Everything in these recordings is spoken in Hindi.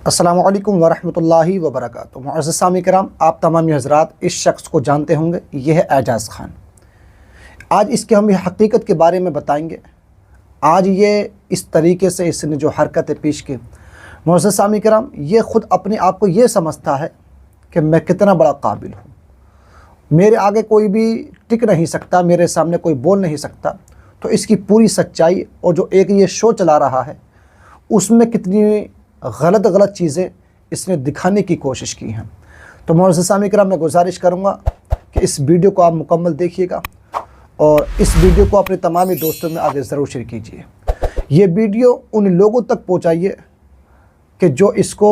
अस्सलामु अलैकुम वरहमतुल्लाहि वबरकातुहू। मुअज़्ज़िज़ सामी किराम, आप तमाम हज़रात इस शख्स को जानते होंगे। यह है एजाज़ ख़ान। आज इसके हम हकीकत के बारे में बताएंगे। आज ये इस तरीके से इसने जो हरकतें पेश की, मुअज़्ज़िज़ सामी किराम, ये ख़ुद अपने आप को ये समझता है कि मैं कितना बड़ा काबिल हूँ, मेरे आगे कोई भी टिक नहीं सकता, मेरे सामने कोई बोल नहीं सकता। तो इसकी पूरी सच्चाई और जो एक ये शो चला रहा है उसमें कितनी गलत चीज़ें इसने दिखाने की कोशिश की हैं। तो मुअज़्ज़िज़ सामी किराम, मैं गुजारिश करूँगा कि इस वीडियो को आप मुकम्मल देखिएगा और इस वीडियो को अपने तमाम दोस्तों में आगे ज़रूर शेयर कीजिए। ये वीडियो उन लोगों तक पहुँचाइए कि जो इसको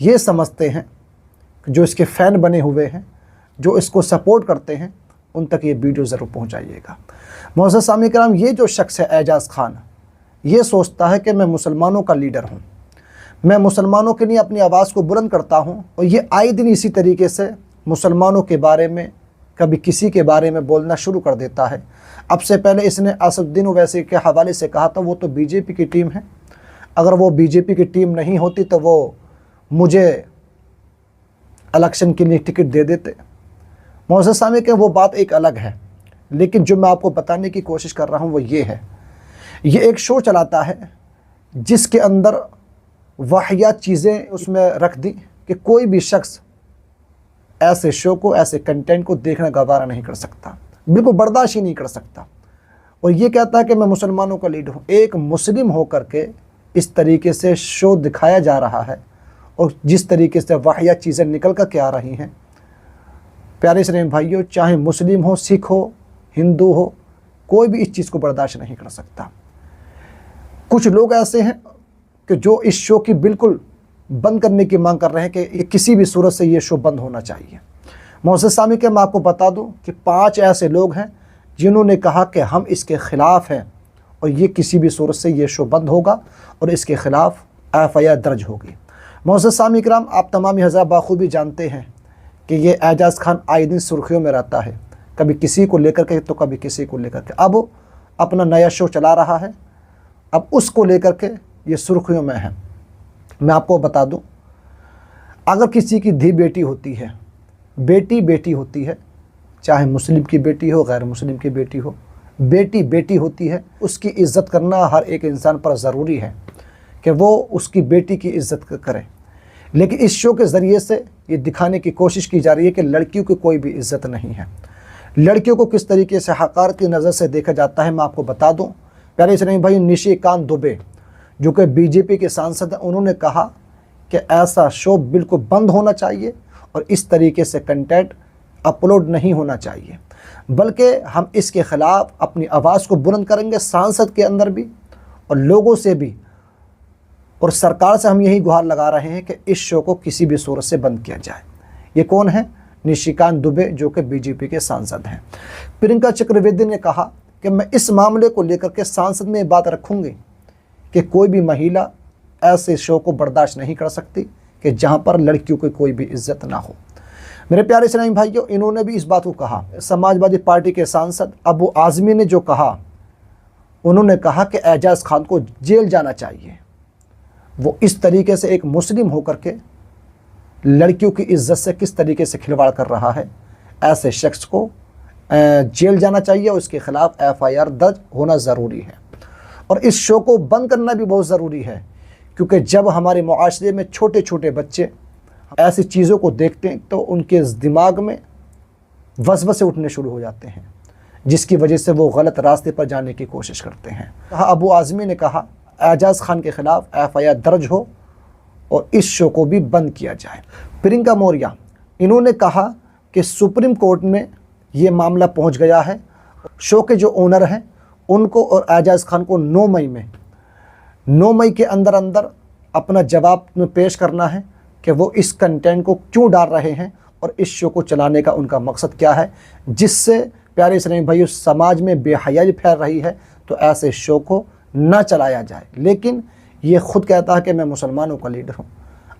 ये समझते हैं, जो इसके फ़ैन बने हुए हैं, जो इसको सपोर्ट करते हैं, उन तक ये वीडियो ज़रूर पहुँचाइएगा। मुअज़्ज़िज़ सामी किराम, ये जो शख्स है एजाज़ ख़ान, ये सोचता है कि मैं मुसलमानों का लीडर हूँ, मैं मुसलमानों के लिए अपनी आवाज़ को बुलंद करता हूँ। और ये आए दिन इसी तरीके से मुसलमानों के बारे में, कभी किसी के बारे में बोलना शुरू कर देता है। अब से पहले इसने असदुद्दीन ओवैसी के हवाले से कहा था वो तो बीजेपी की टीम है, अगर वो बीजेपी की टीम नहीं होती तो वो मुझे इलेक्शन के लिए टिकट दे देते। मुअज़्ज़िज़ सामी के वो बात एक अलग है, लेकिन जो मैं आपको बताने की कोशिश कर रहा हूँ वो ये है, ये एक शो चलाता है जिसके अंदर वाहियात चीज़ें उसमें रख दी कि कोई भी शख्स ऐसे शो को, ऐसे कंटेंट को देखना गवारा नहीं कर सकता, बिल्कुल बर्दाश्त ही नहीं कर सकता। और ये कहता है कि मैं मुसलमानों का लीडर हूँ। एक मुस्लिम होकर के इस तरीके से शो दिखाया जा रहा है और जिस तरीके से वाहियात चीज़ें निकल कर के आ रही हैं, प्यारे इस्लामी भाइयों, चाहे मुस्लिम हो, सिख हो, हिंदू हो, कोई भी इस चीज़ को बर्दाश्त नहीं कर सकता। कुछ लोग ऐसे हैं कि जो इस शो की बिल्कुल बंद करने की मांग कर रहे हैं कि ये किसी भी सूरत से ये शो बंद होना चाहिए। मुअज़्ज़िज़ सामी के मैं आपको बता दूं कि 5 ऐसे लोग हैं जिन्होंने कहा कि हम इसके ख़िलाफ़ हैं और ये किसी भी सूरत से ये शो बंद होगा और इसके ख़िलाफ़ FIR दर्ज होगी। मुअज़्ज़िज़ सामी किराम, आप तमाम हज़रात बाखूबी जानते हैं कि ये एजाज़ ख़ान आए दिन सुर्खियों में रहता है, कभी किसी को लेकर के तो कभी किसी को लेकर के। अब अपना नया शो चला रहा है, अब उसको लेकर के ये सुर्खियों में है। मैं आपको बता दूं, अगर किसी की धी बेटी होती है, बेटी बेटी होती है, चाहे मुस्लिम की बेटी हो, गैर मुस्लिम की बेटी हो, बेटी बेटी होती है, उसकी इज़्ज़त करना हर एक इंसान पर ज़रूरी है कि वो उसकी बेटी की इज़्ज़त करे। लेकिन इस शो के ज़रिए से ये दिखाने की कोशिश की जा रही है कि लड़कियों की कोई भी इज़्ज़त नहीं है, लड़कियों को किस तरीके से हक़ारत की नज़र से देखा जाता है। मैं आपको बता दूँ प्यारे इस्लामी भाई, निशिकांत दुबे जो कि बीजेपी के सांसद हैं, उन्होंने कहा कि ऐसा शो बिल्कुल बंद होना चाहिए और इस तरीके से कंटेंट अपलोड नहीं होना चाहिए, बल्कि हम इसके ख़िलाफ़ अपनी आवाज़ को बुलंद करेंगे, सांसद के अंदर भी और लोगों से भी, और सरकार से हम यही गुहार लगा रहे हैं कि इस शो को किसी भी सूरत से बंद किया जाए। ये कौन है? निशिकांत दुबे, जो कि बीजेपी के सांसद हैं। प्रियंका चक्रवर्ती ने कहा कि मैं इस मामले को लेकर के सांसद में बात रखूँगी कि कोई भी महिला ऐसे शो को बर्दाश्त नहीं कर सकती कि जहां पर लड़कियों की कोई भी इज्जत ना हो। मेरे प्यारे इस्लामी भाइयों, इन्होंने भी इस बात को कहा। समाजवादी पार्टी के सांसद अबू आज़मी ने जो कहा, उन्होंने कहा कि एजाज़ ख़ान को जेल जाना चाहिए। वो इस तरीके से एक मुस्लिम होकर के लड़कियों की इज्जत से किस तरीके से खिलवाड़ कर रहा है, ऐसे शख्स को जेल जाना चाहिए और उसके ख़िलाफ़ FIR दर्ज होना ज़रूरी है। और इस शो को बंद करना भी बहुत ज़रूरी है, क्योंकि जब हमारे मुआशरे में छोटे छोटे बच्चे ऐसी चीज़ों को देखते हैं तो उनके दिमाग में वसवसे उठने शुरू हो जाते हैं, जिसकी वजह से वो गलत रास्ते पर जाने की कोशिश करते हैं। अबू आज़मी ने कहा एजाज़ ख़ान के ख़िलाफ़ FIR दर्ज हो और इस शो को भी बंद किया जाए। प्रियंका मौर्य, इन्होंने कहा कि सुप्रीम कोर्ट में ये मामला पहुँच गया है, शो के जो ओनर हैं उनको और एजाज़ ख़ान को 9 मई के अंदर अपना जवाब में पेश करना है कि वो इस कंटेंट को क्यों डाल रहे हैं और इस शो को चलाने का उनका मकसद क्या है, जिससे प्यारे इस्लामी भाइयों समाज में बेहयाई फैल रही है। तो ऐसे शो को ना चलाया जाए। लेकिन ये ख़ुद कहता है कि मैं मुसलमानों का लीडर हूँ।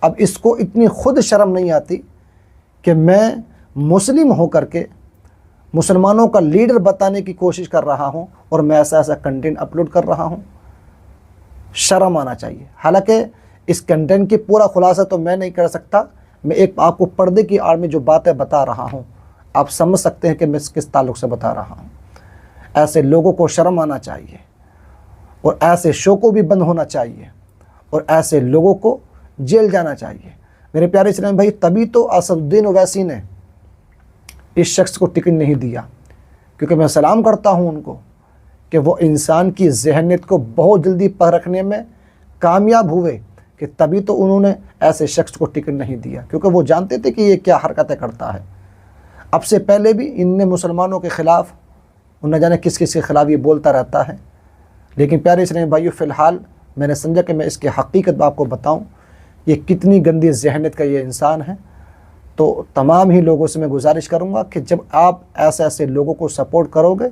अब इसको इतनी खुद शर्म नहीं आती कि मैं मुस्लिम होकर के मुसलमानों का लीडर बताने की कोशिश कर रहा हूँ और मैं ऐसा कंटेंट अपलोड कर रहा हूँ। शर्म आना चाहिए। हालांकि इस कंटेंट की पूरा खुलासा तो मैं नहीं कर सकता, मैं एक आपको पर्दे की आड़ में जो बातें बता रहा हूँ आप समझ सकते हैं कि मैं किस ताल्लुक़ से बता रहा हूँ। ऐसे लोगों को शर्म आना चाहिए और ऐसे शो को भी बंद होना चाहिए और ऐसे लोगों को जेल जाना चाहिए। मेरे प्यारे इस्लामी भाई, तभी तो असदुद्दीन ओवैसी ने इस शख्स को टिकट नहीं दिया, क्योंकि मैं सलाम करता हूँ उनको कि वो इंसान की जहनीत को बहुत जल्दी परखने में कामयाब हुए, कि तभी तो उन्होंने ऐसे शख्स को टिकट नहीं दिया, क्योंकि वो जानते थे कि ये क्या हरकतें करता है। अब से पहले भी इनने मुसलमानों के ख़िलाफ़ न जाने किस किस के ख़िलाफ़ ये बोलता रहता है। लेकिन प्यारे इस्लामी भाइयों, फ़िलहाल मैंने समझा कि मैं इसकी हकीकत आपको बताऊं, ये कितनी गंदी जहनीत का ये इंसान है। तो तमाम ही लोगों से मैं गुजारिश करूंगा कि जब आप ऐसे ऐसे लोगों को सपोर्ट करोगे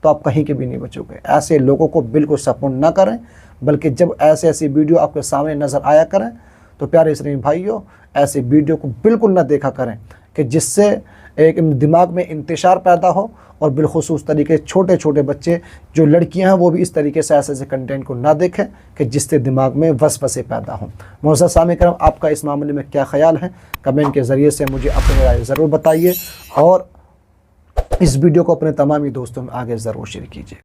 तो आप कहीं के भी नहीं बचोगे। ऐसे लोगों को बिल्कुल सपोर्ट ना करें, बल्कि जब ऐसे ऐसी वीडियो आपके सामने नज़र आया करें तो प्यारे इस्लामी भाइयों, ऐसे वीडियो को बिल्कुल ना देखा करें कि जिससे एक दिमाग में इंतशार पैदा हो, और बिलखुसूस तरीके छोटे छोटे बच्चे जो लड़कियां हैं वो भी इस तरीके से ऐसे ऐसे कंटेंट को ना देखें कि जिससे दिमाग में वसवसे पैदा हों। मुअज़्ज़ज़ सामिईन किराम, आपका इस मामले में क्या ख्याल है? कमेंट के ज़रिए से मुझे अपनी राय ज़रूर बताइए और इस वीडियो को अपने तमामी दोस्तों में आगे ज़रूर शेयर कीजिए।